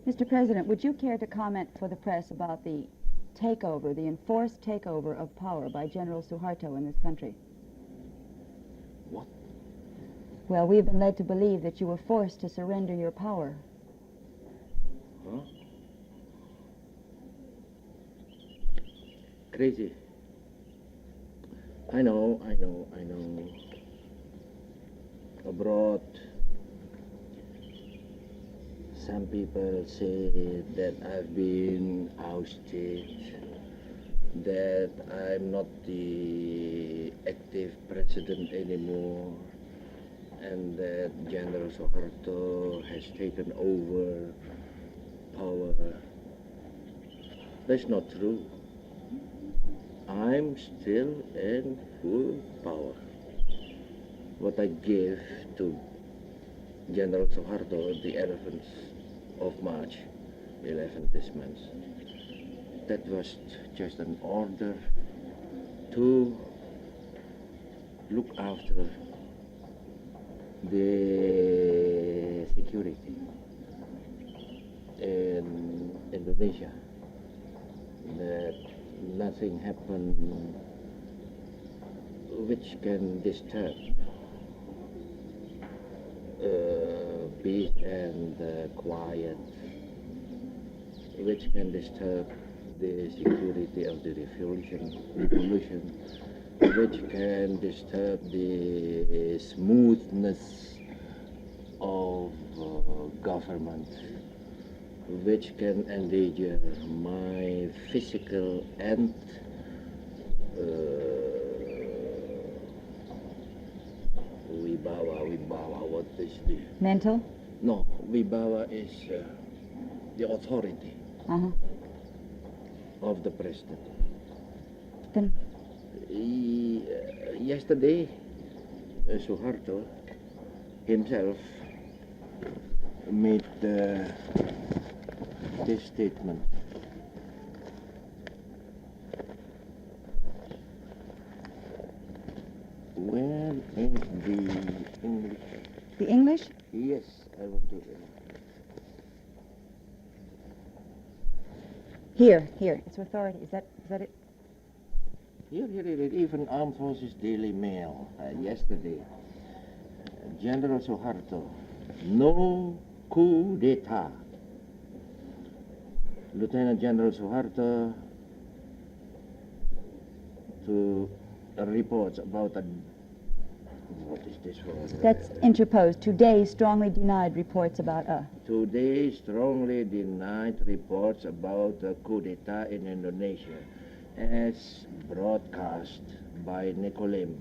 Mr. President, would you care to comment for the press about the takeover, the enforced takeover of power by General Suharto in this country? What? Well, we've been led to believe that you were forced to surrender your power. Huh? Crazy. I know. Abroad, some people say that I've been ousted, that I'm not the active president anymore, and that General Suharto has taken over power. That's not true. I'm still in full power. What I gave to General Suharto the 11th of March, 11th this month, that was just an order to look after the security in Indonesia, that nothing happened which can disturb peace and quiet, which can disturb the security of the revolution, which can disturb the smoothness of government, which can endanger my physical and Wibawa, what is the... Mental? No, Wibawa is the authority of the president. Then... yesterday, Suharto himself made this statement. Where is the English? The English? Yes, I will do it. Here. It's authority. Is that it? Here, even Armed Forces Daily Mail, yesterday. General Suharto, no coup d'etat. Lieutenant General Suharto to reports about a... What is this for? That's interposed. Today strongly denied reports about Today strongly denied reports about a coup d'etat in Indonesia, as broadcast by Nicolim.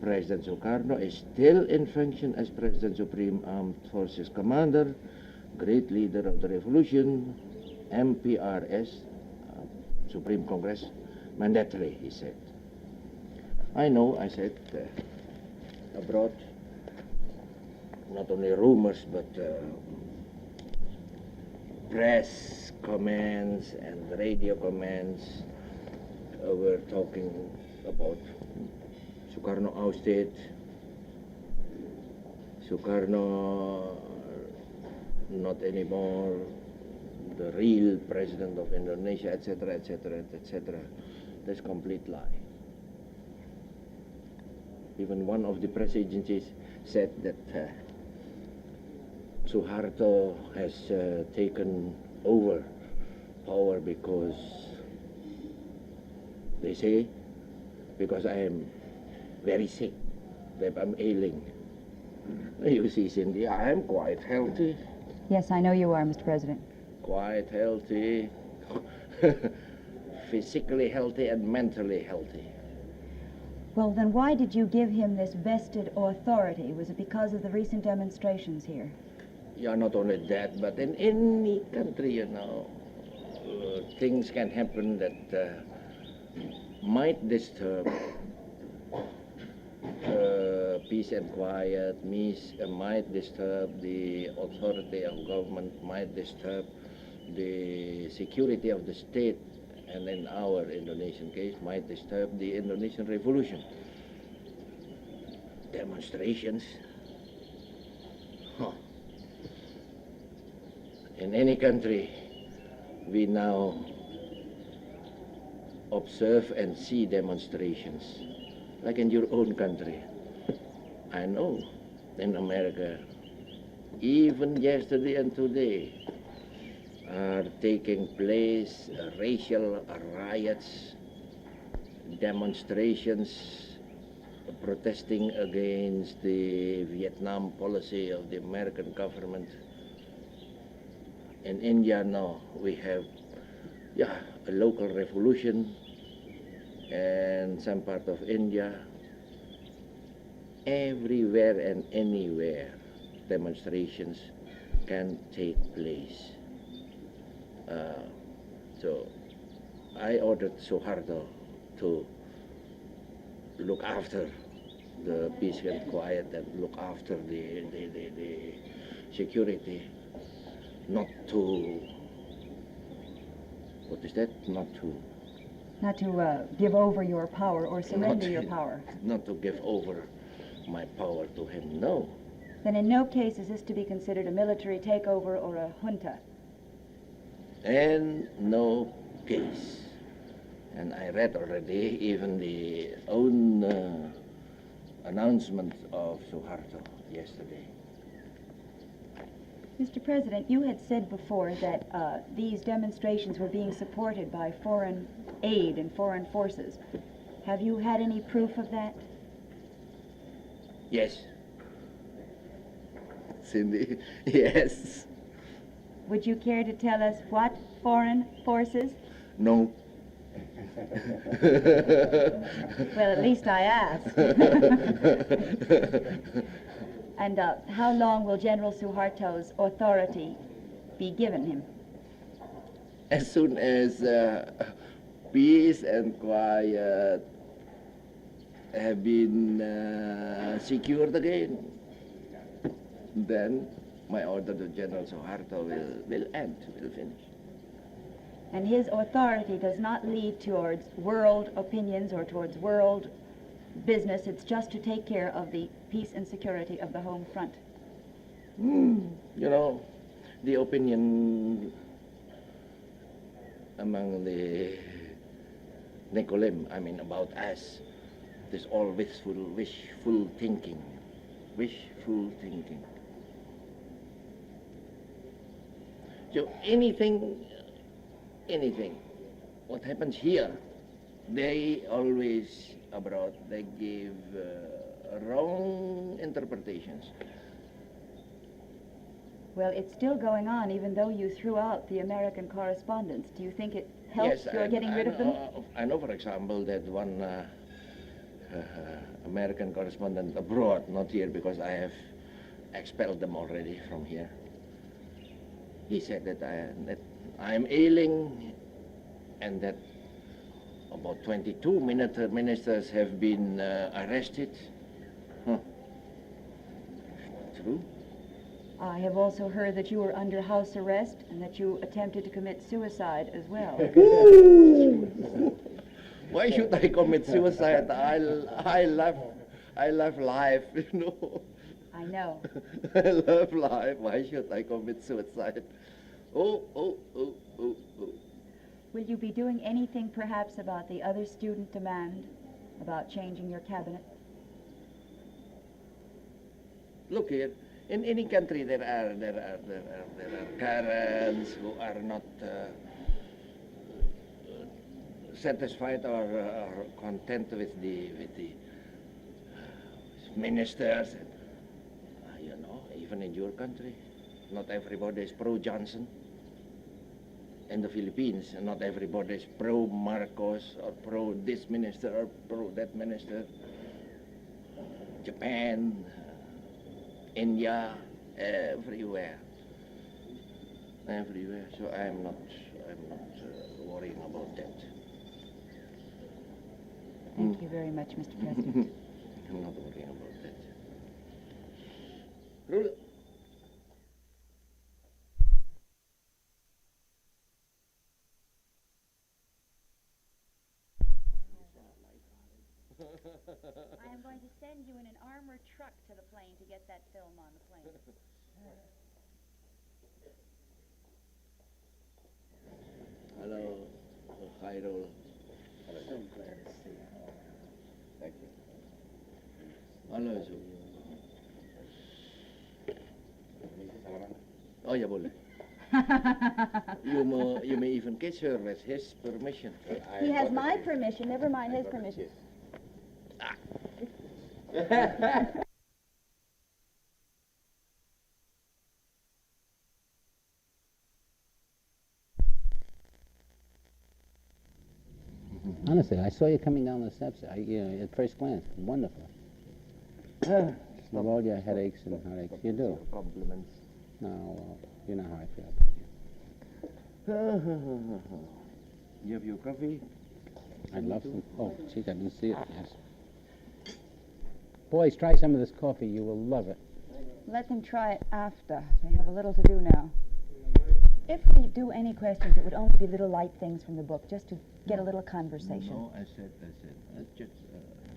President Sukarno is still in function as President Supreme Armed Forces Commander, great leader of the revolution, MPRS, Supreme Congress, mandatory, he said. I know, I said, abroad, not only rumors, but press comments and radio comments were talking about Sukarno ousted, Sukarno not anymore the real president of Indonesia, etc., etc., etc. That's complete lie. Even one of the press agencies said that Suharto has taken over power because, they say, because I am very sick, that I'm ailing. You see, Cindy, I am quite healthy. Yes, I know you are, Mr. President. Quite healthy, physically healthy and mentally healthy. Well, then why did you give him this vested authority? Was it because of the recent demonstrations here? Yeah, not only that, but in any country, things can happen that might disturb peace and quiet, might disturb the authority of government, might disturb the security of the state, and in our Indonesian case, might disturb the Indonesian revolution. Demonstrations. In any country, we now observe and see demonstrations, like in your own country. I know in America, even yesterday and today, are taking place racial riots, demonstrations protesting against the Vietnam policy of the American government. In India now we have a local revolution, and some part of India, everywhere and anywhere demonstrations can take place. So I ordered Suharto to look after the peace and quiet and look after the security, not to, what is that? Not to give over your power or surrender your power. Not to give over my power to him, no. Then in no case is this to be considered a military takeover or a junta. In no case. And I read already even the own announcement of Suharto yesterday. Mr. President, you had said before that these demonstrations were being supported by foreign aid and foreign forces. Have you had any proof of that? Yes. Cindy, yes. Would you care to tell us what foreign forces? No. Well, at least I asked. And how long will General Suharto's authority be given him? As soon as peace and quiet have been secured again, then my order to General Suharto will end, will finish. And his authority does not lead towards world opinions or towards world business. It's just to take care of the peace and security of the home front. You know, the opinion among the Nicolim, I mean about us, is all wishful thinking. Wishful thinking. So anything, what happens here, they always abroad, they give wrong interpretations. Well, it's still going on, even though you threw out the American correspondents. Do you think it helps your getting rid of them? I know, for example, that one American correspondent abroad, not here because I have expelled them already from here. He said that I am ailing and that about 22 ministers have been arrested. True? I have also heard that you were under house arrest and that you attempted to commit suicide as well. Why should I commit suicide? I love life, you know. I know. I love life. Why should I commit suicide? Oh. Will you be doing anything perhaps about the other student demand about changing your cabinet? Look here. In any country, there are currents who are not satisfied or content with the ministers. You know, even in your country, not everybody is pro-Johnson. In the Philippines, not everybody is pro-Marcos or pro this minister or pro that minister. Japan, India, everywhere. So I'm not worrying about that. Thank you very much, Mr. President. I'm not worrying about that. Rula. I am going to send you in an armored truck to the plane to get that film on the plane. Hello, Khairul. Thank you. Hello, Yusuf. Oh, ya boleh. You may even kiss her with his permission. He has my permission, never mind his permission. Honestly, I saw you coming down the steps. At first glance, wonderful. With all your headaches and heartaches, you do. Compliments. No, well, you know how I feel about you. You have your coffee? I'd love some. Oh, geez, I didn't see it. Yes. Boys, try some of this coffee. You will love it. Let them try it after. They have a little to do now. If we do any questions, it would only be little light things from the book, just to get a little conversation. No, I said. Just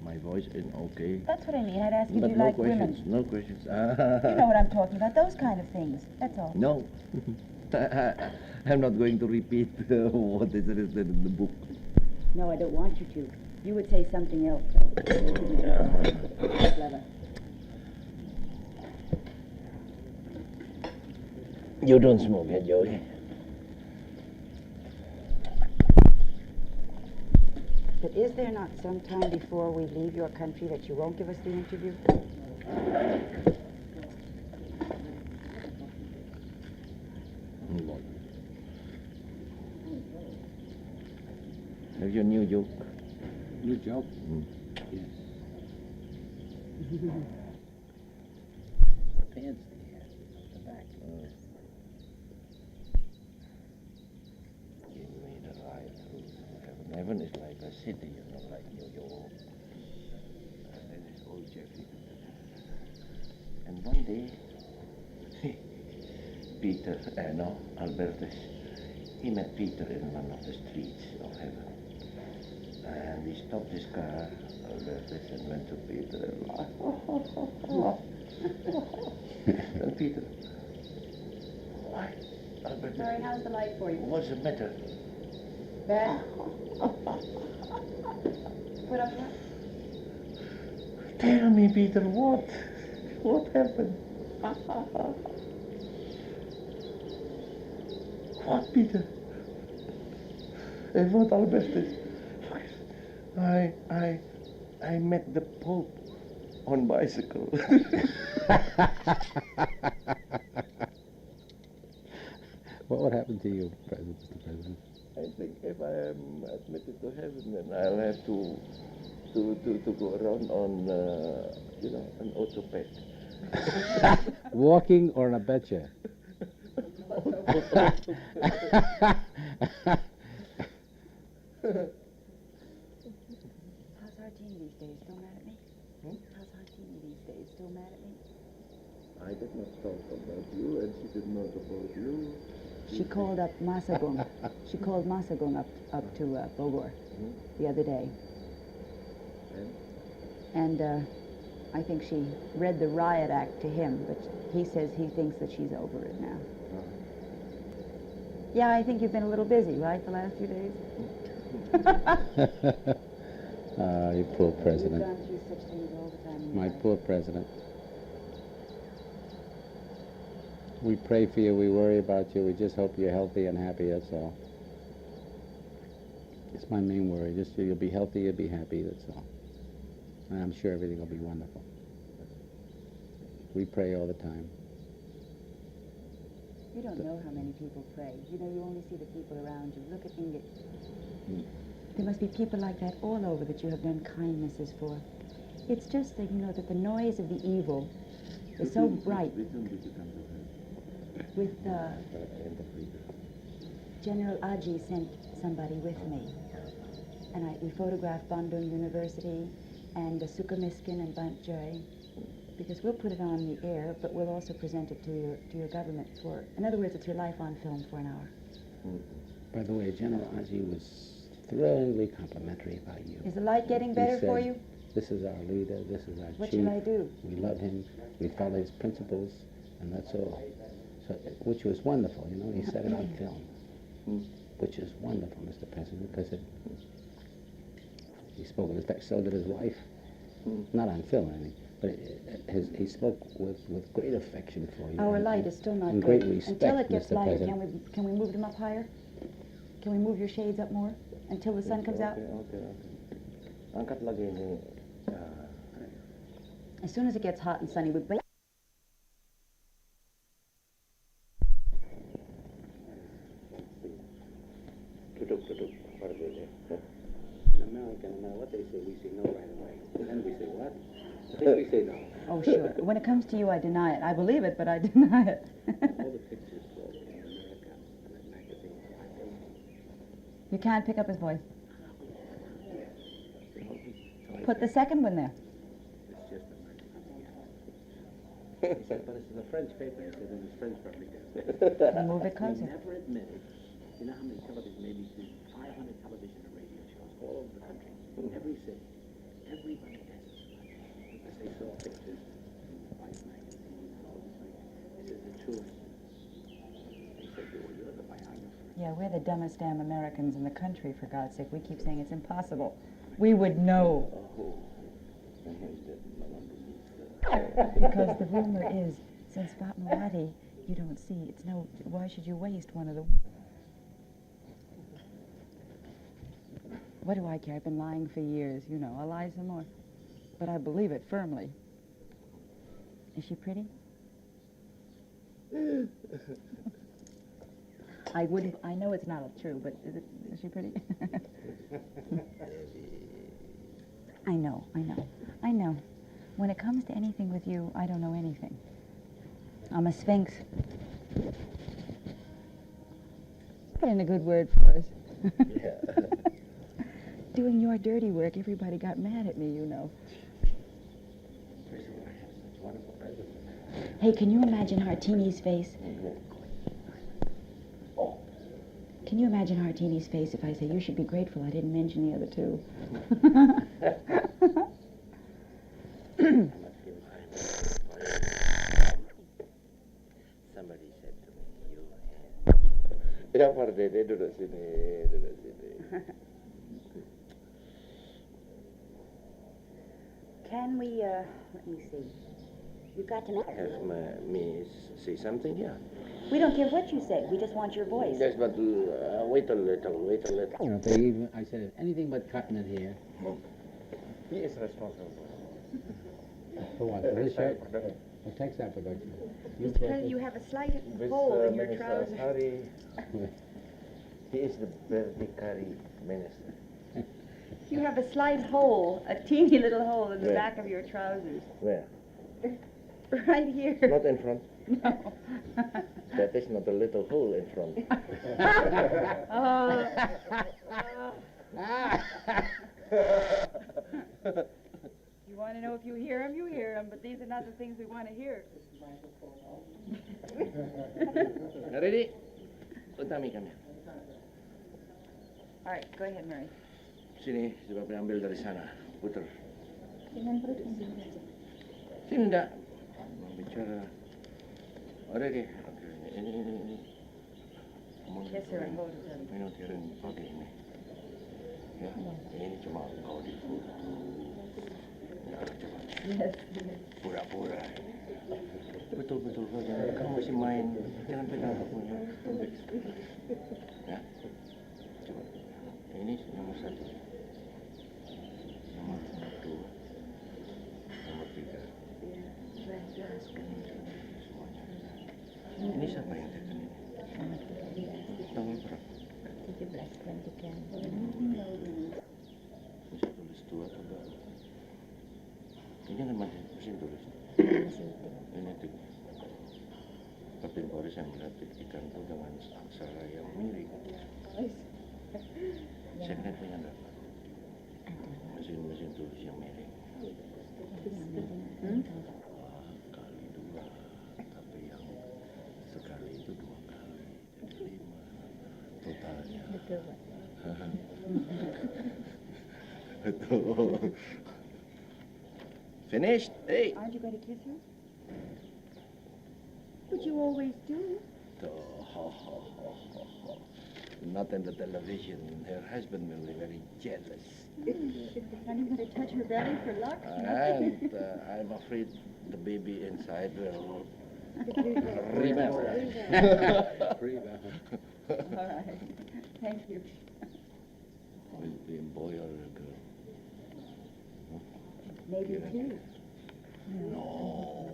my voice is okay. That's what I mean. I'd ask you, But do you no like questions, women? no questions. You know what I'm talking about, those kind of things. That's all. No. I'm not going to repeat what is written in the book. No, I don't want you to. You would say something else, though. Clever. You don't smoke, eh, Joey? But is there not some time before we leave your country that you won't give us the interview? Have your new joke? New joke? Yes. Pants there, the back. Give me the right through heaven. Heaven is like a city, you know, like New York. And then it's old Jeffy. And one day, Peter, no, Albertus, he met Peter in one of the streets of heaven. And he stopped his car, Albertus, and went to Peter and laughed. And Peter, why, Albertus? Sorry, how's the light for you? What's the matter? Bad? Put up what? Tell me, Peter, what? What happened? What, Peter? And what, Albertus? I met the Pope on bicycle. What would happen to you, Mr. President? I think if I am admitted to heaven, then I'll have to go around on, an autoped. Walking or in a betcha? How's Hartini these days? Still mad at me? How's Hartini these days? Still mad at me? I did not talk about you, and she did not about you. She called up Masagong. She called Masagong up to Bogor the other day. And I think she read the riot act to him, but he says he thinks that she's over it now. Yeah, I think you've been a little busy, right, the last few days? You poor You've president. gone through such things all the time. in your My life. poor president. We pray for you, we worry about you, we just hope you're healthy and happy, that's all. It's my main worry, just you'll be healthy, you'll be happy, that's all. And I'm sure everything will be wonderful. We pray all the time. You don't know how many people pray. You know, you only see the people around you. Look at Inget. There must be people like that all over that you have done kindnesses for. It's just that, you know, that the noise of the evil is so bright. With General Aji sent somebody with me. And we photographed Bandung University and the Sukamiskin and Bantjoy, because we'll put it on the air, but we'll also present it to your government for, in other words, it's your life on film for an hour. By the way, General Aji was thrillingly complimentary about you. Is the light getting He better said, for you? This is our leader, this is our What chief. shall I do? We love him, we follow his principles, and that's all. So, which was wonderful, you know, he said it on film. which is wonderful, Mr. President, because he spoke with respect, so did his wife. Not on film or anything, but he spoke with great affection for you. Our light is still not and good. great respect, Until it gets Mr. lighter, President. can we move them up higher? Can we move your shades up more until the sun comes out? Okay. Angkat lagi ini. As soon as it gets hot and sunny, we break. Duduk. In America, no matter what they say, we say no right away. And then we say what? Then we say no. Oh, sure. When it comes to you, I deny it. I believe it, but I deny it. All the pictures in America and that magazine. You can't pick up his voice. Put the second one there. It's just a magazine. He said, but it's a French paper. He said, it was French propaganda. Move it He closer. never admitted. You know how many television, maybe 500 television and radio shows all over the country, every city. Everybody has a story. Because they saw pictures in the Vice magazine and all this thing. This is the truth. They said, well, you're the biographer. Yeah, we're the dumbest damn Americans in the country, for God's sake. We keep saying it's impossible. We would know. Because the rumor is, since Fatmawati, you don't see, it's no, why should you waste one of the... What do I care? I've been lying for years, you know. I'll lie some more. But I believe it firmly. Is she pretty? I know it's not true, but is she pretty? I know. When it comes to anything with you, I don't know anything. I'm a sphinx. Put in a good word for us. Yeah. Doing your dirty work, everybody got mad at me, you know. Hey, can you imagine Hartini's face? Can you imagine Hartini's face if I say, you should be grateful I didn't mention the other two? Somebody said to me, you have... Ya, Pardede, duduk sini. Can we, let me see. You've got to know. Have me say something here? We don't care what you say. We just want your voice. Yes, but wait a little. You know, they even, I said, anything but cutting it here. He is responsible. For what? For this shirt? For textile production. Mr. President, you have a slight hole in your trousers. He is the Berdikari minister. You have a slight hole, a teeny little hole in the Where? back of your trousers. Where? Right here. Not in front. No. That is not a little hole in front. You want to know if you hear him, you hear him, but these are not the things we want to hear. Ready? Utami kami. All right, go ahead, Mary. Sini, coba ambil dari sana. Putar. Dengan perut sini. Sini enggak. Mau bicara. Ready? Oke. Ini. Yes, sir, I hold it. Minum tirin pakai ini. Ya, ini cuma kau di foto. Ya, coba. Yes. Pura-pura. Betul saja. Kamu masih main. Jangan pegang kapunya. Ya. Coba. Ini nomor 1. Nomor 2. Nomor 3. Semuanya. Ini siapa yang tekan ini? Tanggal berapa? 17 Bisa tulis 2 atau berapa? Ini kan mesin tulis. Ini tuh. Tapi baris yang diperhatikan tuh dengan aksara yang mirip. Saya kan punya enggak? Mesin tulis yang mirip. Kali 2. Tapi yang sekali itu 2 kali. Jadi 5. Totalnya. Betul, Pak. Betul. Finished? Hey. Aren't you going to kiss her? But you always do. Tuh. Not in the television. Her husband will be very jealous. Are you going to touch her belly for luck? And I'm afraid the baby inside will remember. All right. Thank you. Will it be a boy or a girl? Maybe Yeah. two. No.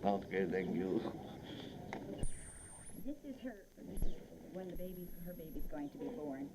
Okay, thank you. This is her. This is when her baby's going to be born.